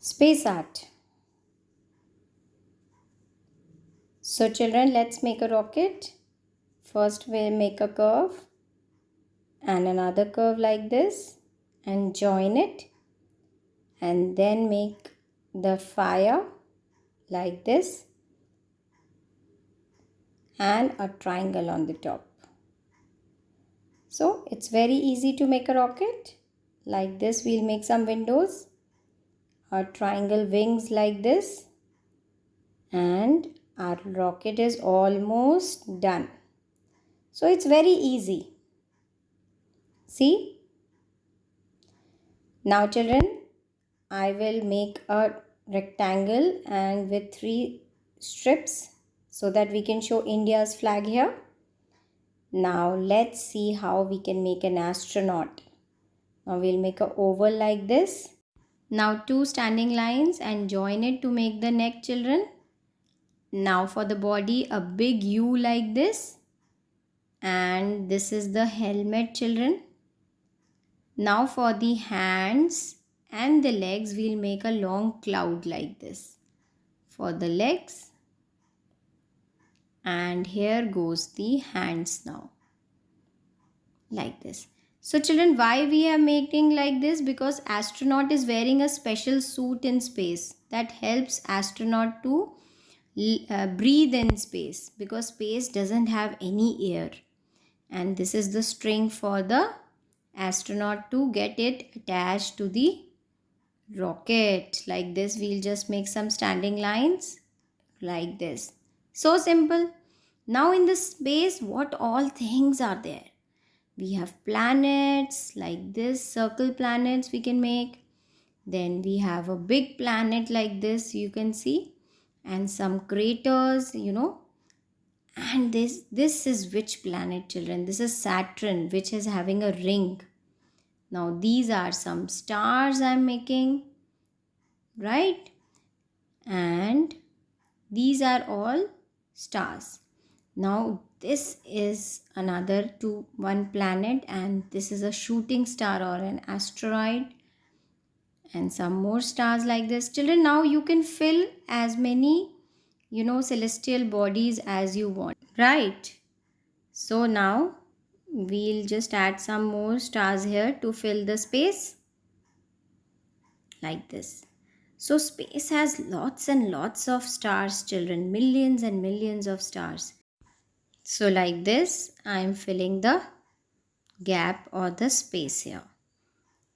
Space art. So children, let's make a rocket. First we'll make a curve and another curve like this and join it, and then make the fire like this and a triangle on the top. So it's very easy to make a rocket. Like this we'll make some windows, a triangle wings like this, and our rocket is almost done. So it's very easy. See? Now children, I will make a rectangle and with 3 strips so that we can show India's flag here. Now let's see how we can make an astronaut. Now we'll make an oval like this. Now 2 standing lines and join it to make the neck, children. Now for the body, a big U like this. And this is the helmet, children. Now for the hands and the legs, we'll make a long cloud like this for the legs. And here goes the hands now, like this. So children, why we are making like this? Because astronaut is wearing a special suit in space that helps astronaut to breathe in space, because space doesn't have any air. And this is the string for the astronaut to get it attached to the rocket. Like this, we'll just make some standing lines like this. So simple. Now in the space, what all things are there? We have planets like this, circle planets we can make. Then we have a big planet like this, you can see, and some craters, And this is which planet, children? This is Saturn, which is having a ring. Now these are some stars I'm making, right? And these are all stars. Now this is another one planet, and this is a shooting star or an asteroid, and some more stars like this. Children, now you can fill as many celestial bodies as you want, right? So now we'll just add some more stars here to fill the space like this. So space has lots and lots of stars, children, millions and millions of stars. So like this, I am filling the gap or the space here.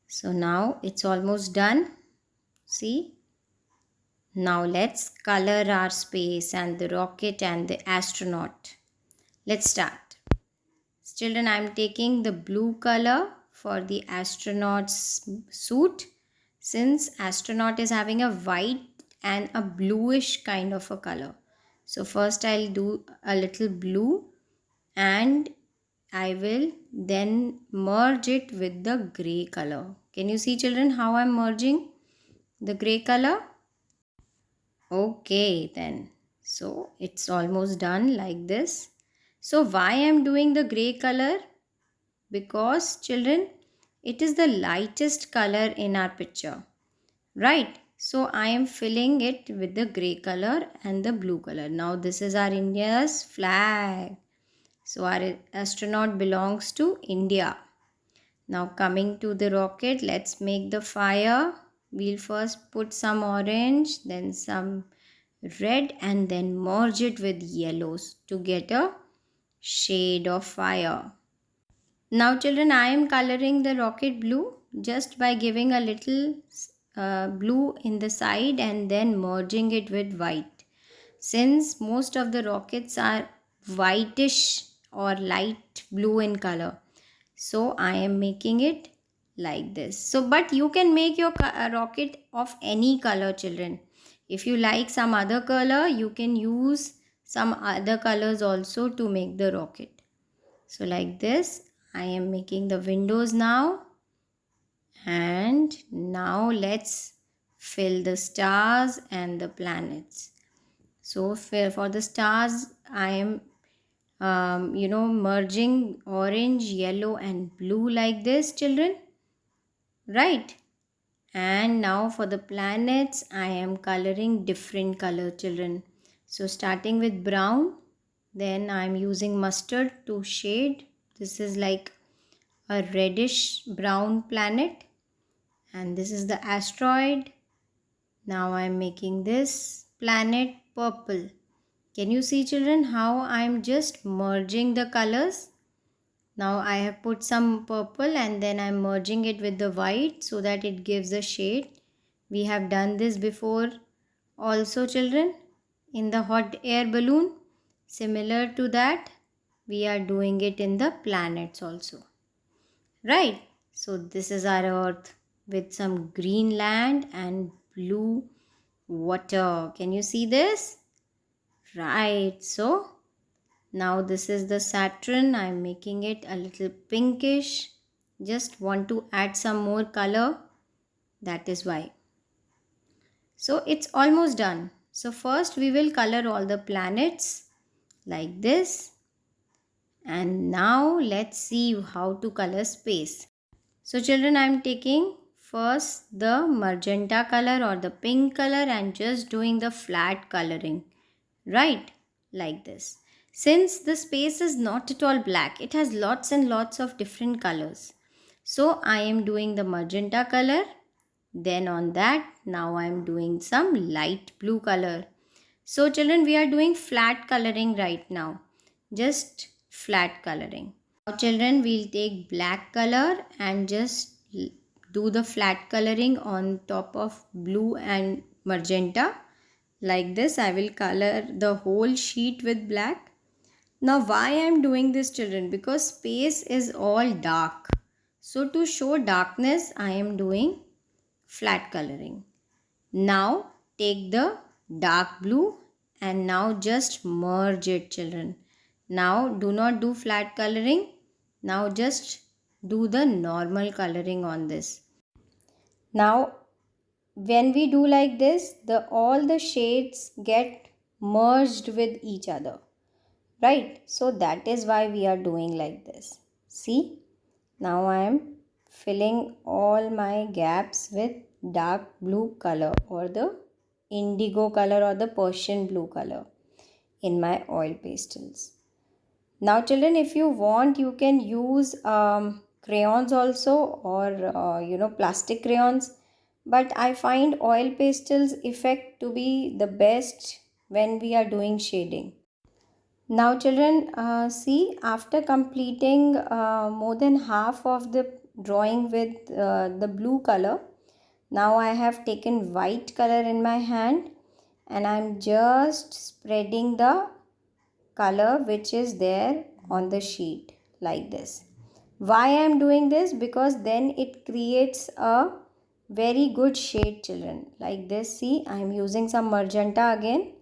So now it's almost done. See? Now let's color our space and the rocket and the astronaut. Let's start. Children, I am taking the blue color for the astronaut's suit, since astronaut is having a white and a bluish kind of a color. So first I'll do a little blue, and I will then merge it with the gray color. Can you see, children, how I'm merging the gray color? Okay then. So it's almost done like this. So why I'm doing the gray color? Because children, it is the lightest color in our picture, right? So I am filling it with the gray color and the blue color. Now this is our India's flag. So our astronaut belongs to India. Now coming to the rocket, let's make the fire. We'll first put some orange, then some red, and then merge it with yellows to get a shade of fire. Now children, I am coloring the rocket blue just by giving a little blue in the side and then merging it with white. Since most of the rockets are whitish or light blue in color, so I am making it like this. So but you can make your rocket of any color, children. If you like some other color, you can use some other colors also to make the rocket. So like this, I am making the windows now. And now let's fill the stars and the planets. So for the stars, I am merging orange, yellow and blue like this, children, right? And now for the planets, I am coloring different color, children. So starting with brown, then I am using mustard to shade. This is like a reddish brown planet, and this is the asteroid. Now I am making this planet purple. Can you see, children, how I am just merging the colors? Now I have put some purple and then I am merging it with the white so that it gives a shade. We have done this before also, children, in the hot air balloon. Similar to that, we are doing it in the planets also. Right? So this is our earth with some green land and blue water. Can you see this? Right. So now this is the Saturn. I'm making it a little pinkish. Just want to add some more color. That is why. So it's almost done. So first we will color all the planets like this. And now let's see how to color space. So children, I am taking first the magenta color or the pink color and just doing the flat coloring. Right? Like this. Since the space is not at all black, it has lots and lots of different colors. So I am doing the magenta color. Then on that, now I am doing some light blue color. So children, we are doing flat coloring right now. Just flat coloring. Now children, we'll take black color and just do the flat coloring on top of blue and magenta. Like this, I will color the whole sheet with black. Now why I am doing this, children? Because space is all dark. So to show darkness, I am doing flat coloring. Now take the dark blue and now just merge it, children. Now do not do flat coloring. Now just do the normal coloring on this. Now when we do like this, all the shades get merged with each other. Right? So that is why we are doing like this. See? Now I am filling all my gaps with dark blue color or the indigo color or the Persian blue color in my oil pastels. Now children, if you want, you can use crayons also or plastic crayons, but I find oil pastels effect to be the best when we are doing shading. Now children, see, after completing more than half of the drawing with the blue color, now I have taken white color in my hand and I am just spreading the color which is there on the sheet like this. Why I am doing this? Because then it creates a very good shade, children. Like this, see, I am using some magenta again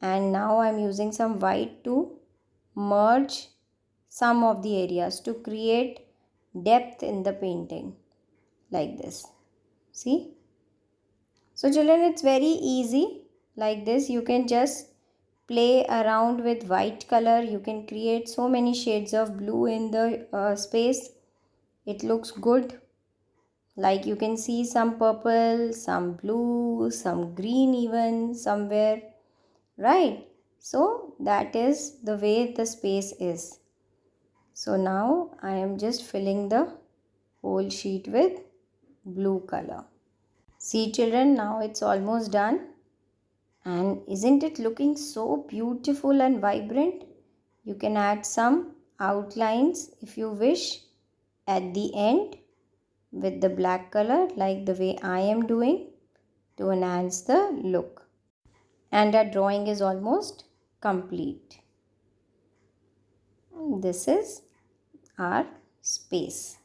and now I am using some white to merge some of the areas to create depth in the painting like this. See? So children, it's very easy like this. You can just play around with white color. You can create so many shades of blue in the space. It looks good. Like you can see some purple, some blue, some green even somewhere. Right? So that is the way the space is. So now I am just filling the whole sheet with blue color. See children, now it's almost done. And isn't it looking so beautiful and vibrant? You can add some outlines if you wish at the end with the black color like the way I am doing to enhance the look. And our drawing is almost complete. This is our space.